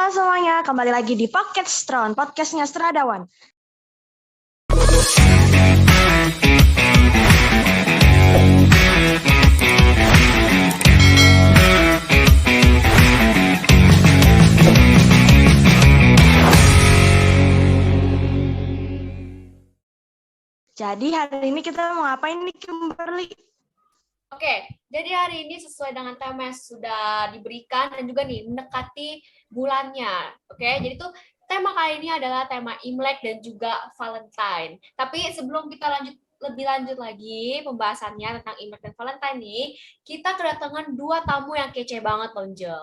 Halo semuanya, kembali lagi di Pocket Stron, podcastnya Stradawan. Jadi hari ini kita mau ngapain nih, Kimberly? Oke, jadi hari ini sesuai dengan tema yang sudah diberikan dan juga nih mendekati bulannya. Oke, jadi tuh tema kali ini adalah tema Imlek dan juga Valentine. Tapi sebelum kita lebih lanjut lagi pembahasannya tentang Imlek dan Valentine nih, kita kedatangan dua tamu yang kece banget, Tonjel.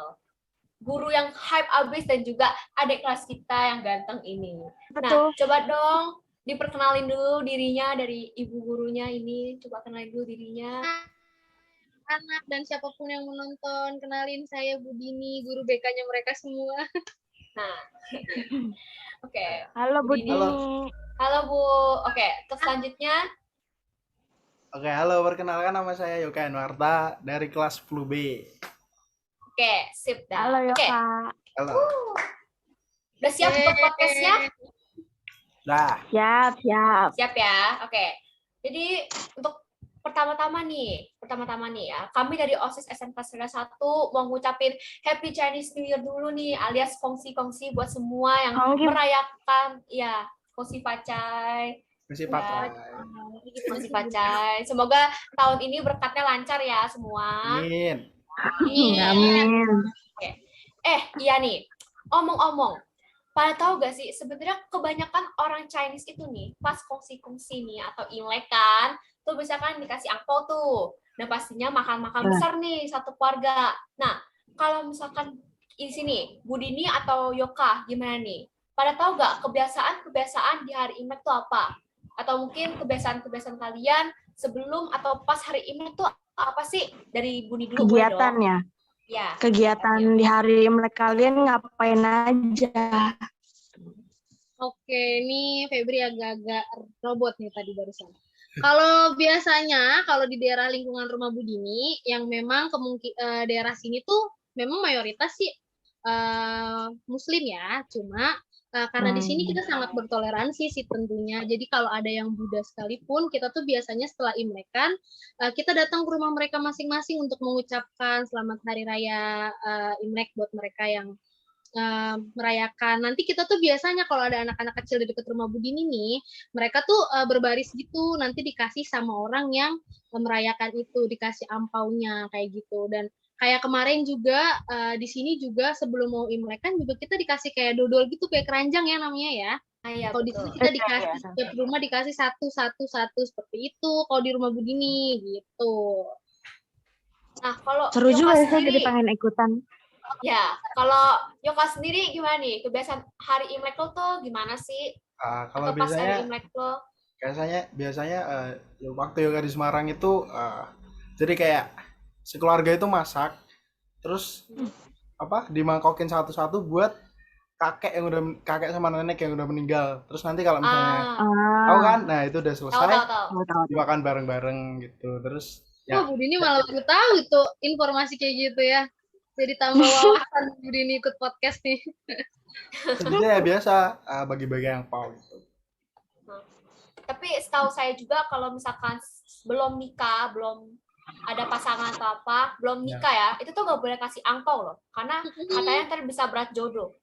Guru yang hype abis dan juga adik kelas kita yang ganteng ini. Betul. Nah, coba dong diperkenalin dulu dirinya dari ibu gurunya ini. Coba kenalin dulu dirinya. Anak dan siapapun yang menonton, kenalin saya Budini, guru BK-nya mereka semua. Nah, oke. Halo Budini. Halo Bu. Oke, terus selanjutnya. Oke, halo, perkenalkan nama saya Yoka Enwarta dari kelas 10B. Oke, sip dah. Halo Yoka. Oke. Halo. Udah siap untuk podcastnya? Dah. Siap. Siap ya. Oke. Jadi untuk pertama-tama nih ya, kami dari OSIS SMK Serda 1 mau ngucapin Happy Chinese New Year dulu nih, alias kongsi-kongsi buat semua yang merayakan, ya, kongsi pacai. Kongsi pacai. Semoga tahun ini berkatnya lancar ya semua. Amin. Amin. Oke. Iya nih, omong-omong, pada tahu gak sih sebenarnya kebanyakan orang Chinese itu nih pas kongsi-kongsi nih atau Imlek kan tuh misalkan dikasih angpau tuh, dan pastinya makan-makan besar nih satu keluarga. Nah, kalau misalkan di sini Budini atau Yoka gimana nih? Pada tahu gak kebiasaan di hari Imlek tuh apa? Atau mungkin kebiasaan kalian sebelum atau pas hari Imlek tuh apa sih? Dari Budi dulu. Kegiatannya. Ya. Kegiatan di hari Imlek kalian ngapain aja? Oke, ini Febri agak-agak robot nih tadi barusan. Kalau biasanya, kalau di daerah lingkungan rumah Budini, yang memang daerah sini tuh memang mayoritas sih Muslim ya, cuma karena di sini kita sangat bertoleransi sih tentunya. Jadi kalau ada yang Buddha sekalipun, kita tuh biasanya setelah Imlek kan, kita datang ke rumah mereka masing-masing untuk mengucapkan selamat hari raya Imlek buat mereka yang merayakan. Nanti kita tuh biasanya kalau ada anak-anak kecil di dekat rumah Budini nih, mereka tuh berbaris gitu, nanti dikasih sama orang yang merayakan itu, dikasih ampaunya kayak gitu. Dan kayak kemarin juga di sini juga sebelum mau Imlek kan juga kita dikasih kayak dodol gitu, kayak keranjang ya namanya ya. Kalau di sini kita dikasih setiap rumah dikasih satu seperti itu. Kalau di rumah Budini gitu. Nah, kalau seru juga ya, saya jadi pengen ikutan. Ya, kalau Yoka sendiri gimana nih? Kebiasaan hari Imlek lo tuh gimana sih? Kalau atau pas biasanya, hari Imlek lo? biasanya waktu Yoga di Semarang itu, jadi kayak sekeluarga itu masak, terus dimangkokin satu-satu buat kakek sama nenek yang udah meninggal. Terus nanti kalau misalnya tahu kan, nah itu udah selesai, dimakan bareng-bareng gitu. Terus ya. Budini malah baru tahu itu informasi kayak gitu ya. Jadi tambah wawasan Budini ikut podcast nih. Jadi ya biasa bagi-bagi angpau gitu. Tapi setahu saya juga kalau misalkan belum nikah, belum ada pasangan atau apa, belum nikah ya, itu tuh gak boleh kasih angpau loh. Karena katanya ntar bisa berat jodoh.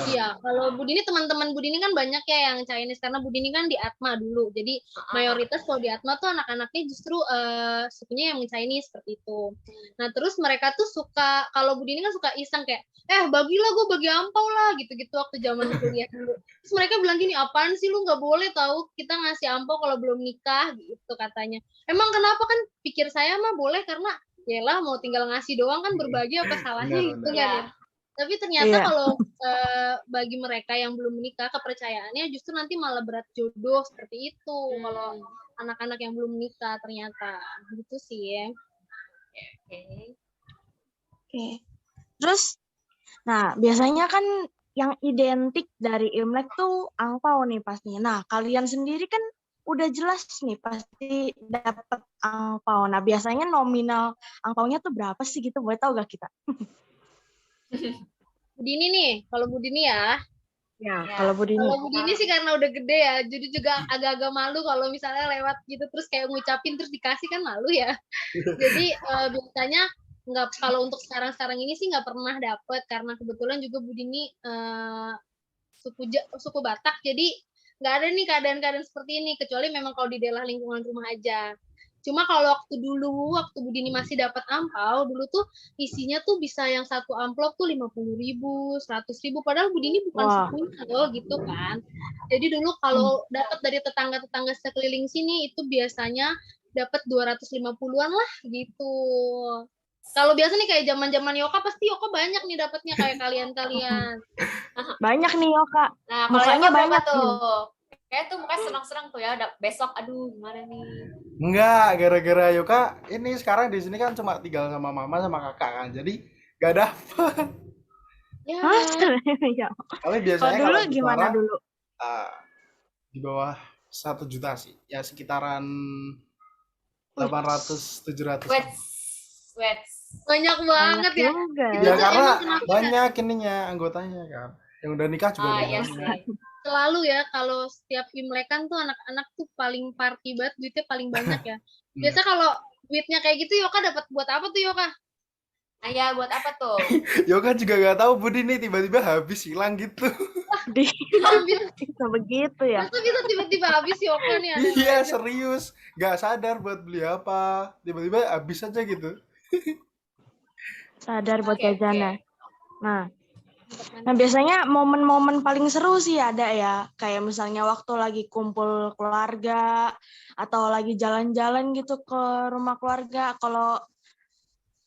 Iya, kalau Budini teman-teman Budini kan banyak ya yang Chinese karena Budini kan di Atma dulu. Jadi mayoritas kalau di Atma tuh anak-anaknya justru sukunya yang Chinese seperti itu. Nah, terus mereka tuh suka kalau Budini kan suka iseng kayak bagilah gue bagi ampau lah gitu-gitu waktu zaman kuliah dulu. Terus mereka bilang gini, apaan sih lu nggak boleh tahu kita ngasih ampau kalau belum nikah gitu katanya. Emang kenapa kan pikir saya mah boleh karena yalah mau tinggal ngasih doang kan berbagi apa salahnya gitu kan ya. Tapi ternyata kalau bagi mereka yang belum menikah, kepercayaannya justru nanti malah berat jodoh seperti itu. Kalau anak-anak yang belum menikah ternyata. Gitu sih ya. Oke. Terus, nah biasanya kan yang identik dari Imlek tuh angpau nih pastinya. Nah kalian sendiri kan udah jelas nih pasti dapat angpau. Nah biasanya nominal angpaunya tuh berapa sih gitu? Boleh tahu gak kita? Budini nih, kalau Budini ya. Ya, Ya. kalau Budini. Kalau Budini sih karena udah gede ya, jadi juga agak-agak malu kalau misalnya lewat gitu terus kayak ngucapin terus dikasih kan malu ya. Jadi biasanya nggak, kalau untuk sekarang-sekarang ini sih nggak pernah dapet karena kebetulan juga Budini suku Batak, jadi nggak ada nih keadaan-keadaan seperti ini kecuali memang kalau di daerah lingkungan rumah aja. Cuma kalau waktu Budini masih dapat ampau, dulu tuh isinya tuh bisa yang satu amplop tuh 50.000, 100.000, padahal Budini bukan Wah. sukunya loh gitu kan. Jadi dulu kalau dapat dari tetangga-tetangga sekeliling sini itu biasanya dapat 250-an lah gitu. Kalau biasa nih kayak zaman-zaman Yoka pasti Yoka banyak nih dapatnya kayak kalian-kalian. Banyak nih Yoka. Nah, kalau Mukanya Yoka berapa banyak tuh? Kayak tuh mukanya senang-senang tuh ya. Besok, aduh gimana nih? Enggak, gara-gara Yoka ini sekarang di sini kan cuma tinggal sama mama sama kakak kan. Jadi gak ada. Ya, Hah? Ya. Kali Kalau biasanya dulu kalau gimana Jepara, dulu? di bawah 1 juta sih. Ya sekitaran 800-700. Wait. banyak banget ya. Juga. Ya Itu karena emang kenapa banyak ininya anggotanya kan. Yang udah nikah juga Ah, udah iya banyak. sih. Selalu ya kalau setiap Imlekan tuh anak-anak tuh paling party banget, duitnya paling banyak ya. Biasa kalau duitnya kayak gitu Yoka dapat buat apa tuh Yoka? Ah, ya, buat apa tuh? Yoka juga gak tahu Budi nih tiba-tiba habis hilang gitu. Di Ambil, bisa begitu ya. masa bisa tiba-tiba habis Yoka nih ada. Iya serius, gak sadar buat beli apa, tiba-tiba habis aja gitu. Sadar buat Oke, jajannya. oke. Nah, biasanya momen-momen paling seru sih ada ya. Kayak misalnya waktu lagi kumpul keluarga atau lagi jalan-jalan gitu ke rumah keluarga. Kalau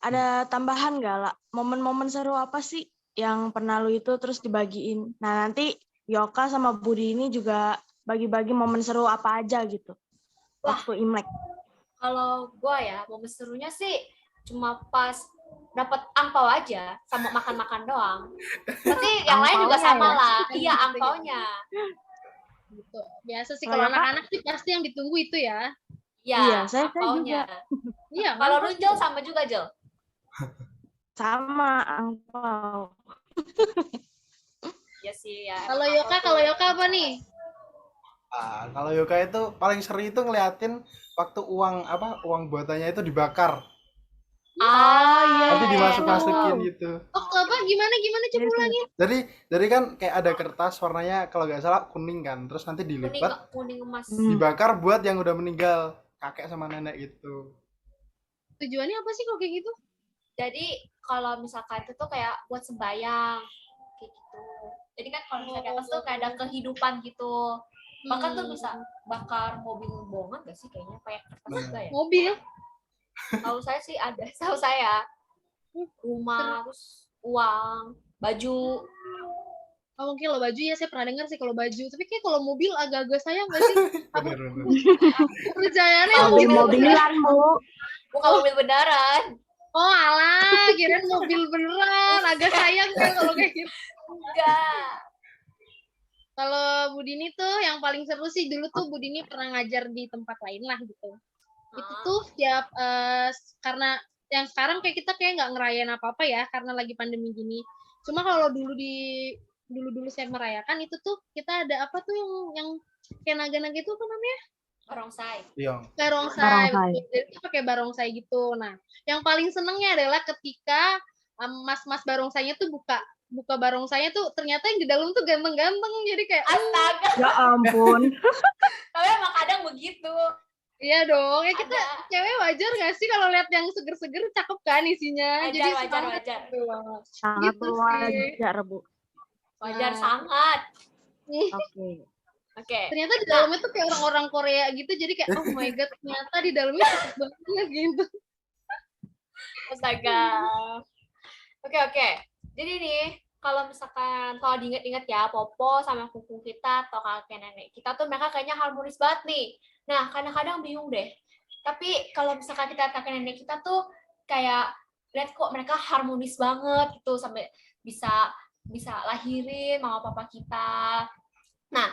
ada tambahan nggak lah? Momen-momen seru apa sih yang pernah lu itu terus dibagiin? Nah, nanti Yoka sama Budi ini juga bagi-bagi momen seru apa aja gitu. Wah. Waktu Imlek. Kalau gua ya, momen serunya sih cuma pas dapat angpau aja sama makan-makan doang. Tapi yang lain juga Angpaunya sama ya? lah. Iya, angpaunya. Gitu. Biasa sih Kalau kalau Yoka? anak-anak sih pasti yang ditunggu itu ya. Iya, Iya, saya angpaunya. Iya, Kalau kan? lu Jel sama juga Jel. Sama angpau. Iya sih ya. Kalau angpau Yoka tuh apa nih? Kalau Yoka itu paling seri itu ngeliatin waktu uang buatannya itu dibakar, Ah, iya. nanti dimasuk-masukin gitu. Waktu apa? Gimana coba ulangin? Jadi kan kayak ada kertas warnanya kalau nggak salah kuning kan, terus nanti Kuning, dilipat, kuning emas. dibakar buat yang udah meninggal, kakek sama nenek gitu. Tujuannya apa sih kalau kayak gitu? Jadi kalau misalkan itu tuh kayak buat sembayang kayak gitu. Jadi kan kalau misalnya di atas tuh kayak ada kehidupan gitu. Bahkan tuh bisa bakar mobil bohongan gak sih kayaknya kayak kertas juga ya. Mobil. Tahu saya sih ada, tahu saya rumah terus uang, baju. Oh, mungkin kalau baju ya saya pernah dengar sih kalau baju. Tapi kayak kalau mobil agak-agak sayang nggak sih? Bener. Percayaannya yang gitu. Mobil-mobilan, Bu. Bukan mobil beneran. Oh alah, kirain mobil beneran. Agak sayang ya kalau kayak gitu. Enggak. Kalau Budini tuh yang paling seru sih dulu tuh Budini pernah ngajar di tempat lain lah gitu. Itu tuh setiap karena yang sekarang kayak kita kayak nggak ngerayain apa-apa ya karena lagi pandemi gini. Cuma kalau dulu saya merayakan itu tuh kita ada apa tuh yang kayak naga-naga itu apa namanya? Barongsai. Iya. Barongsai. Barongsai. Betul. Jadi kita pakai barongsai gitu. Nah, yang paling senengnya adalah ketika mas-mas barongsainya tuh buka barongsainya tuh ternyata yang di dalam tuh ganteng-ganteng. Jadi kayak Astaga. Ya ampun. Tapi emang kadang begitu. iya dong. Ya kita Ada. cewek wajar nggak sih kalau lihat yang seger-seger cakep kan isinya. Wajar, Jadi wajar, semangat wajar. gitu. Sangat Gitu sih. wajar, Bu. Wajar Nah. sangat. Oke. Oke. Ternyata di dalamnya tuh kayak orang-orang Korea gitu. Jadi kayak oh my god, ternyata di dalamnya cakep banget gitu. Astaga. Oke. Jadi nih, kalau misalkan kalau diingat-ingat ya, Popo sama kuku kita atau kakek nenek kita tuh mereka kayaknya harmonis banget nih. Nah, kadang-kadang bingung deh. Tapi kalau misalkan kita kakek nenek kita tuh kayak lihat kok mereka harmonis banget gitu sampai bisa lahirin mama papa kita. Nah,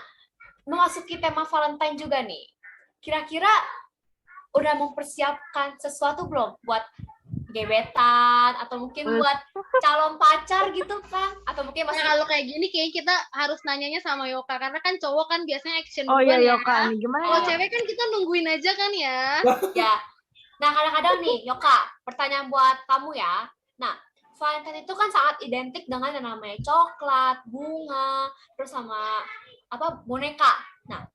memasuki tema Valentine juga nih. Kira-kira udah mempersiapkan sesuatu belum buat gebetan atau mungkin buat calon pacar gitu kan, atau mungkin masih Nah, kalau kayak gini kayak kita harus nanyanya sama Yoka karena kan cowok kan biasanya action Oh iya duluan ya. Yoka nih gimana? Kalau cewek kan kita nungguin aja kan ya. ya. Nah, kadang-kadang nih, Yoka, pertanyaan buat kamu ya. Nah, Valentine itu kan sangat identik dengan yang namanya coklat, bunga, terus sama boneka. Nah,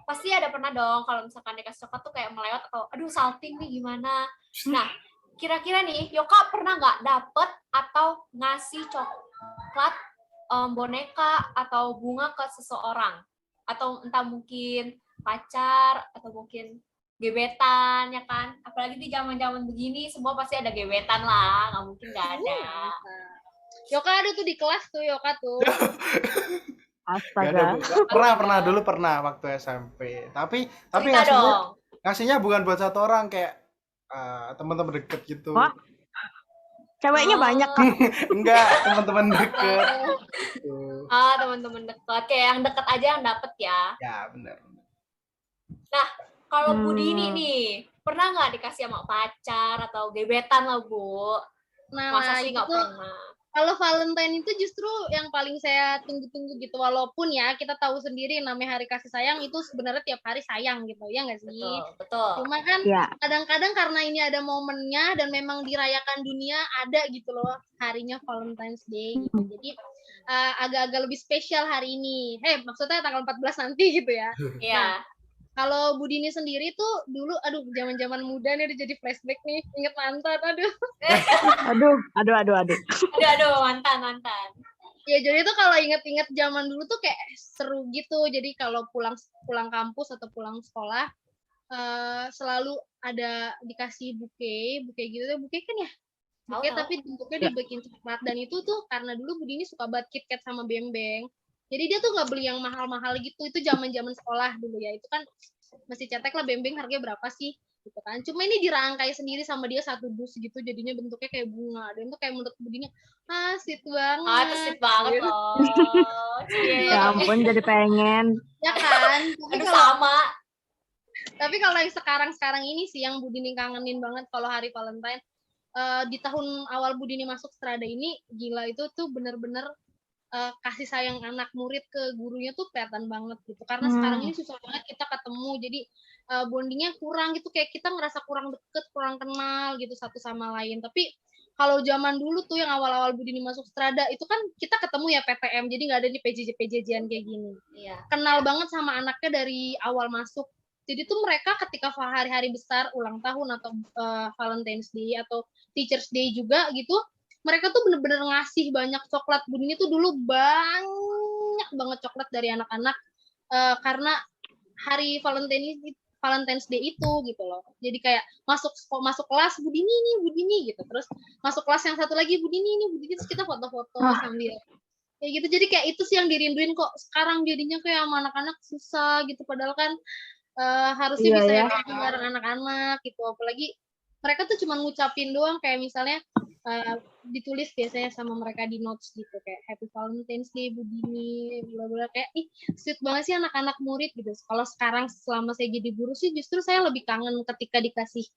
pasti ada pernah dong kalau misalkan dikasih coklat tuh kayak melewat atau aduh salting nih gimana. Nah, kira-kira nih, Yoka pernah nggak dapet atau ngasih coklat, boneka atau bunga ke seseorang? Atau entah mungkin pacar atau mungkin gebetan ya kan, apalagi di zaman-zaman begini semua pasti ada gebetan lah, nggak mungkin nggak ada. Yoka ada tuh di kelas tuh Yoka tuh. Astaga. Pernah waktu SMP. Tapi Cerita dong. ngasihnya bukan buat satu orang, kayak teman-teman deket gitu. Wah. Ceweknya banyak kan? Enggak, teman-teman deket. Teman-teman deket, kayak yang deket aja yang dapet ya. Ya benar. Nah, kalau Bu Dini nih, pernah nggak dikasih sama pacar atau gebetan lah, Bu? Masa sih nggak pernah? Kalau Valentine itu justru yang paling saya tunggu-tunggu gitu, walaupun ya kita tahu sendiri namanya hari kasih sayang itu sebenarnya tiap hari sayang gitu, ya nggak sih? Betul. Cuma kan kadang-kadang karena ini ada momennya dan memang dirayakan dunia ada gitu loh harinya Valentine's Day gitu. Jadi agak-agak lebih spesial hari ini. Maksudnya tanggal 14 nanti gitu ya. Iya. Kalau Bu Dini sendiri tuh dulu, zaman-zaman muda nih udah jadi flashback nih, inget mantan, aduh. Aduh, mantan. Ya jadi tuh kalau inget-inget zaman dulu tuh kayak seru gitu. Jadi kalau pulang kampus atau pulang sekolah, selalu ada dikasih buke gitu deh, buke kan ya? Buke tapi bentuknya dibikin coklat, dan itu tuh karena dulu Bu Dini suka banget KitKat sama Bembeng. Jadi dia tuh nggak beli yang mahal-mahal gitu, itu zaman-zaman sekolah dulu ya. Itu kan masih cetek lah, Bembeng harganya berapa sih? Gitu kan. Cuma ini dirangkai sendiri sama dia satu dus gitu, jadinya bentuknya kayak bunga. Dan itu kayak menurut budinya, sweet banget. Itu sweet banget loh. Ya ampun, jadi pengen. Ya kan? Sama. Tapi kalau yang sekarang ini sih yang Budini kangenin banget kalau hari Valentine. Di tahun awal Budini masuk Strada ini, gila itu tuh bener-bener kasih sayang anak murid ke gurunya tuh kelihatan banget gitu. Karena sekarang ini susah banget kita ketemu, jadi bondingnya kurang gitu, kayak kita ngerasa kurang deket, kurang kenal gitu satu sama lain. Tapi kalau zaman dulu tuh yang awal-awal Budini masuk Strada itu kan kita ketemu ya PTM, jadi nggak ada di PJJ-PJJ-an kayak gini. Iya. Kenal banget sama anaknya dari awal masuk. Jadi tuh mereka ketika hari-hari besar, ulang tahun atau Valentine's Day atau Teacher's Day juga gitu, mereka tuh bener-bener ngasih banyak coklat. Budini tuh dulu banyak banget coklat dari anak-anak karena hari Valentine's Day itu gitu loh. Jadi kayak masuk kelas Budini gitu. Terus masuk kelas yang satu lagi Budini, terus kita foto-foto sambil kayak gitu. Jadi kayak itu sih yang dirinduin kok. Sekarang jadinya kayak sama anak-anak susah gitu, padahal kan harusnya bisa ya bareng anak-anak gitu. Apalagi mereka tuh cuma ngucapin doang, kayak misalnya ditulis biasanya sama mereka di notes gitu, kayak Happy Valentine's Day Budini, bla-bla, kayak sweet banget sih anak-anak murid gitu. Kalau sekarang selama saya jadi guru sih justru saya lebih kangen ketika dikasih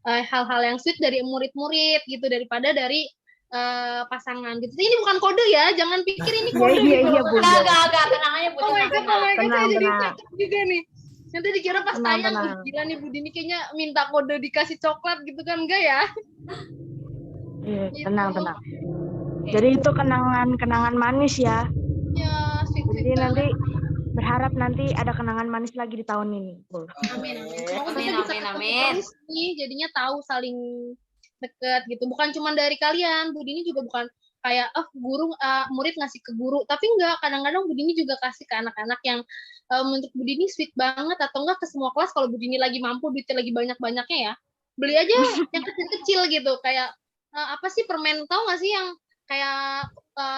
hal-hal yang sweet dari murid-murid gitu daripada dari pasangan gitu. Ini bukan kode ya, jangan pikir ini kode. Iya, Bu. Enggak, tenang aja Bu. Oh my god, saya jadi tenang. juga nih. Nanti dikira pas tayang, gila nih Budini kayaknya minta kode dikasih coklat gitu kan, enggak ya? Iya, tenang. Jadi itu kenangan manis ya. Ya, sweet. Jadi nanti berharap nanti ada kenangan manis lagi di tahun ini. Amin. Semoga kita bisa ketemu terus nih, jadinya tahu saling deket gitu. Bukan cuma dari kalian, Budini juga bukan kayak guru murid ngasih ke guru, tapi enggak, kadang-kadang Budini juga kasih ke anak-anak yang menurut Budini sweet banget, atau enggak ke semua kelas kalau Budini lagi mampu, duitnya lagi banyak-banyaknya ya. Beli aja yang kecil-kecil gitu, kayak apa sih permen, tahu nggak sih yang kayak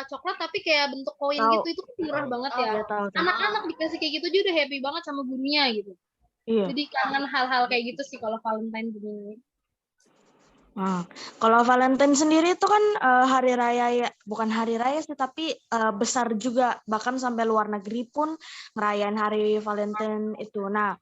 coklat tapi kayak bentuk koin gitu, itu murah banget ya. Anak-anak dikasih kayak gitu juga udah happy banget sama gurunya gitu. Iya. Jadi kangen hal-hal kayak gitu sih kalau Valentine begini. Kalau Valentine sendiri itu kan hari raya ya, bukan hari raya sih, tapi besar juga, bahkan sampai luar negeri pun ngerayain hari Valentine itu. Nah,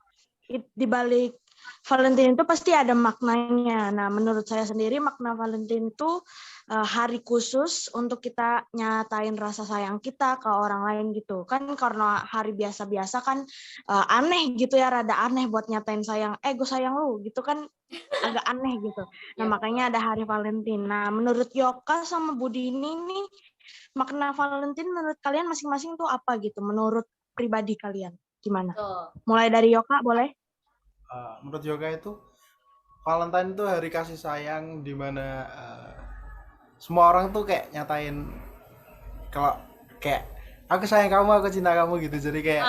di balik Valentine itu pasti ada maknanya. Nah, menurut saya sendiri makna Valentine itu hari khusus untuk kita nyatain rasa sayang kita ke orang lain gitu. Kan karena hari biasa-biasa kan aneh gitu ya, rada aneh buat nyatain sayang. Gue sayang lu gitu kan agak aneh gitu. Nah, Iya, makanya ada hari Valentine. Nah, menurut Yoka sama Budini nih, makna Valentine menurut kalian masing-masing tuh apa gitu? Menurut pribadi kalian gimana? betul. Mulai dari Yoka boleh? Menurut yoga itu Valentine itu hari kasih sayang di mana semua orang tuh kayak nyatain kalau kayak aku sayang kamu, aku cinta kamu gitu. Jadi kayak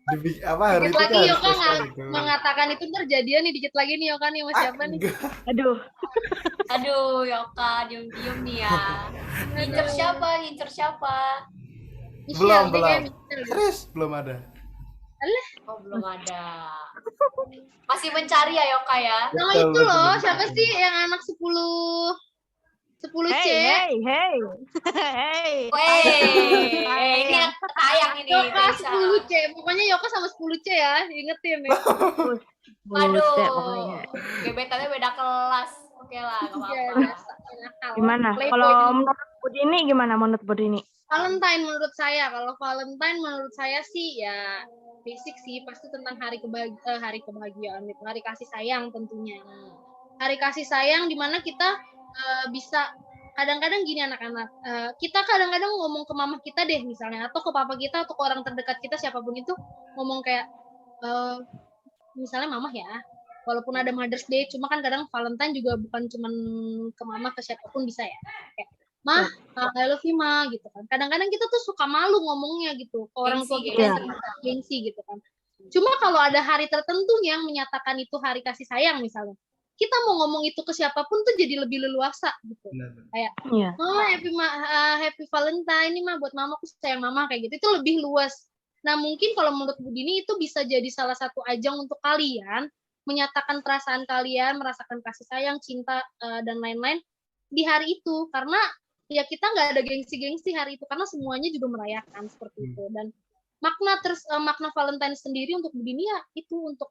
hari Dikit itu tuh lagi hari Yoka spesial gitu. mengatakan itu terjadian nih, dikit lagi nih Yoka nih sama siapa nih? Enggak. Aduh, Aduh, Yoka, diem-diem nih ya. Ngincer siapa? Ngincer siapa? Michelle, dia belum. kayak Michelle. Serius belum ada. Oh, belum ada. Masih mencari ya, Yoka ya? Nah Betul, itu loh, betul. siapa sih yang anak 10 C? hey. Weh, ini yang tayang ini. Yoka Bisa. 10 C, pokoknya Yoka sama 10 C ya, ingetin nih. Buset, Aduh, pokoknya. gebetannya beda kelas. Oke lah, gak Iya, apa-apa. biasa, nakal. Gimana? Playboy Kalau juga. menurut Budini gimana menurut Budini? Valentine menurut saya, kalau Valentine menurut saya sih ya basic sih, pasti tentang hari kebahagiaan gitu, hari kasih sayang tentunya. Hari kasih sayang dimana kita bisa kadang-kadang gini anak-anak, kita kadang-kadang ngomong ke mama kita deh misalnya, atau ke papa kita atau ke orang terdekat kita siapapun itu, ngomong kayak misalnya mama ya, walaupun ada Mother's Day, cuma kan kadang Valentine juga bukan cuman ke mama, ke siapapun bisa ya, kayak mah, I love you ma, gitu kan. Kadang-kadang kita tuh suka malu ngomongnya gitu, ke orang tua kita yang terdekat, gengsi gitu kan. Cuma kalau ada hari tertentu yang menyatakan itu hari kasih sayang misalnya, kita mau ngomong itu ke siapapun tuh jadi lebih leluasa gitu. Kayak, happy Valentine nih mah buat mama, aku sayang mama, kayak gitu. Itu lebih luas. Nah mungkin kalau menurut Budini itu bisa jadi salah satu ajang untuk kalian menyatakan perasaan kalian, merasakan kasih sayang, cinta, dan lain-lain di hari itu. Karena ya kita nggak ada gengsi-gengsi hari itu, karena semuanya juga merayakan seperti itu. Dan makna Valentine sendiri untuk Budini ya itu untuk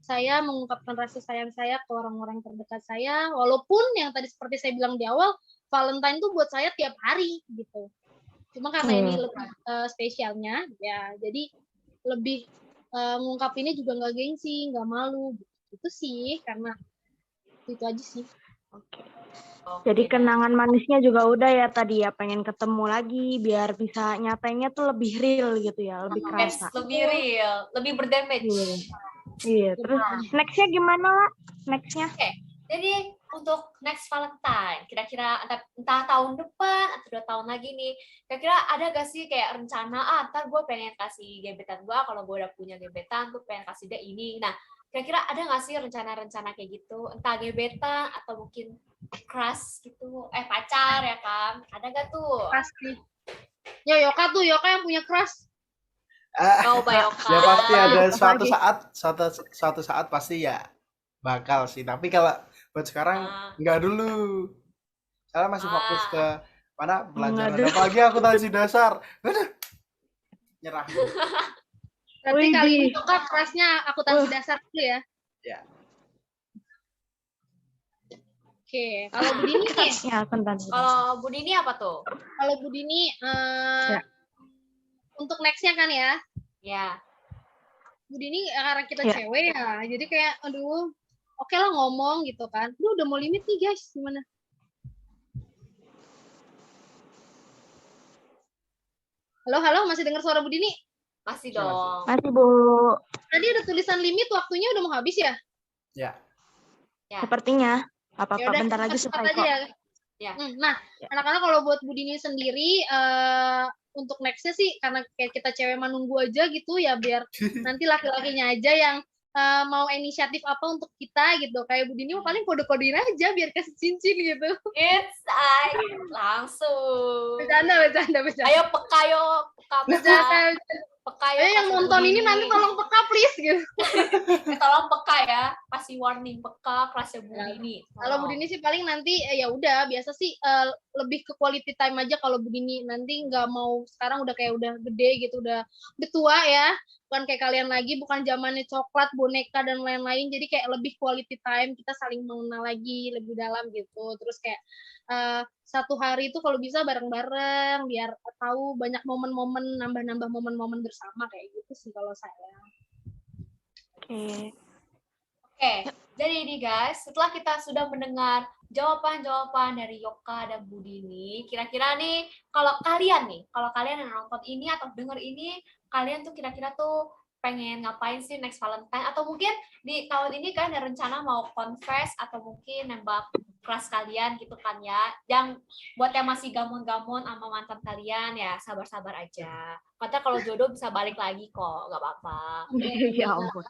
saya mengungkapkan rasa sayang saya ke orang-orang terdekat saya, walaupun yang tadi seperti saya bilang di awal, Valentine itu buat saya tiap hari gitu. Cuma karena ini lebih spesialnya ya, jadi lebih ngungkapinnya juga nggak gengsi, nggak malu gitu sih, karena itu aja sih. Oke. Jadi kenangan manisnya juga udah ya tadi ya, pengen ketemu lagi biar bisa nyatanya tuh lebih real gitu ya, lebih kerasa. Lebih real, lebih berdamage. Iya, terus nextnya gimana lah? Nextnya? Oke, jadi untuk next Valentine, kira-kira entah tahun depan atau 2 tahun lagi nih, kira-kira ada gak sih kayak rencana, ntar gue pengen kasih gebetan gue, kalau gue udah punya gebetan, gue pengen kasih dia ini. Nah, kira-kira ada gak sih rencana-rencana kayak gitu, entah gebetan atau mungkin crush gitu, pacar ya kan, ada gak tuh? Pasti. Yoka yang punya crush. Yoka. Ya pasti ada suatu saat pasti ya bakal sih. Tapi kalau buat sekarang enggak dulu. Saya masih fokus ke mana pelajaran. Apalagi akuntansi dasar. Udah. Nyerah. Berarti kali ini Yoka crushnya akuntansi dasar dulu ya. Ya. Oke, kalau Budini nih. Kalau Budini apa tuh? Kalau Budini untuk nextnya kan ya? Ya. Budini karena kita cewek ya, jadi kayak aduh, oke lah ngomong gitu kan. Lu udah mau limit nih guys, gimana? Halo, masih dengar suara Budini? Masih dong. Masih, Bu. Tadi ada tulisan limit, waktunya udah mau habis ya? Ya. Sepertinya. Apa-apa yaudah, bentar lagi selesai kok. Ya. Nah, anak-anak kalau buat Budini sendiri, untuk nextnya sih, karena kayak kita cewek menunggu aja gitu ya, biar nanti laki-lakinya aja yang mau inisiatif apa untuk kita gitu. Kayak Budini paling kode-kodein aja biar kasih cincin gitu. Langsung. Bercanda. Ayo peka. peka ya. Yang kasih nonton ini Budini. nanti tolong peka please gitu. Tolong peka ya, kasih warning peka kelasnya Budini. Kalau Budini sih paling nanti ya udah biasa sih lebih ke quality time aja kalau Budini, nanti nggak mau sekarang udah kayak udah gede gitu, udah tua ya, bukan kayak kalian lagi, bukan zamannya coklat, boneka dan lain-lain, jadi kayak lebih quality time, kita saling mengenal lagi lebih dalam gitu. Terus kayak satu hari itu kalau bisa bareng-bareng biar tahu banyak momen-momen, nambah-nambah momen-momen bersama kayak gitu sih kalau saya. Oke. Oke, jadi ini guys, setelah kita sudah mendengar jawaban-jawaban dari Yoka dan Budini, kira-kira nih, kalau kalian yang nonton ini atau denger ini, kalian tuh kira-kira tuh pengen ngapain sih next Valentine? Atau mungkin di tahun ini kalian ada rencana mau confess atau mungkin nembak kelas kalian gitu kan ya. Yang buat yang masih gamon-gamon sama mantan kalian ya sabar-sabar aja. Kata kalau jodoh bisa balik lagi kok, nggak apa-apa. Ya ampun.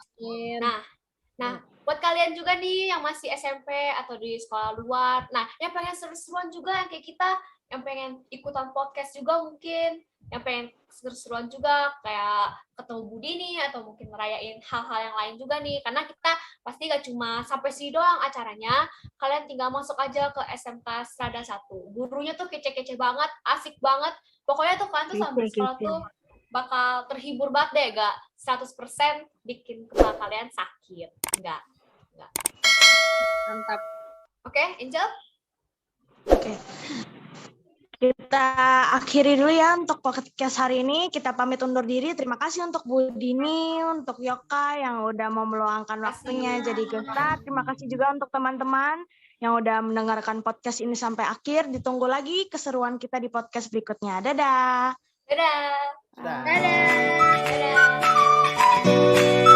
Nah, buat kalian juga nih yang masih SMP atau di sekolah luar, nah yang pengen seru-seruan juga yang kayak kita, yang pengen ikutan podcast juga mungkin, yang pengen seru-seruan juga kayak ketemu Budini atau mungkin merayain hal-hal yang lain juga nih, karena kita pasti gak cuma sampai sini doang acaranya, kalian tinggal masuk aja ke SMK Strada 1. Gurunya tuh kece-kece banget, asik banget, pokoknya tuh kalian tuh sambil sekolah tuh bakal terhibur banget deh, gak 100% bikin kepala kalian sakit, enggak. Mantap. Oke, Angel? Oke. Kita akhiri dulu ya untuk podcast hari ini. Kita pamit undur diri. Terima kasih untuk Budini, untuk Yoka yang udah mau meluangkan waktunya jadi guest. Terima kasih juga untuk teman-teman yang udah mendengarkan podcast ini sampai akhir. Ditunggu lagi keseruan kita di podcast berikutnya. Dadah. Dadah. Dadah. Dadah.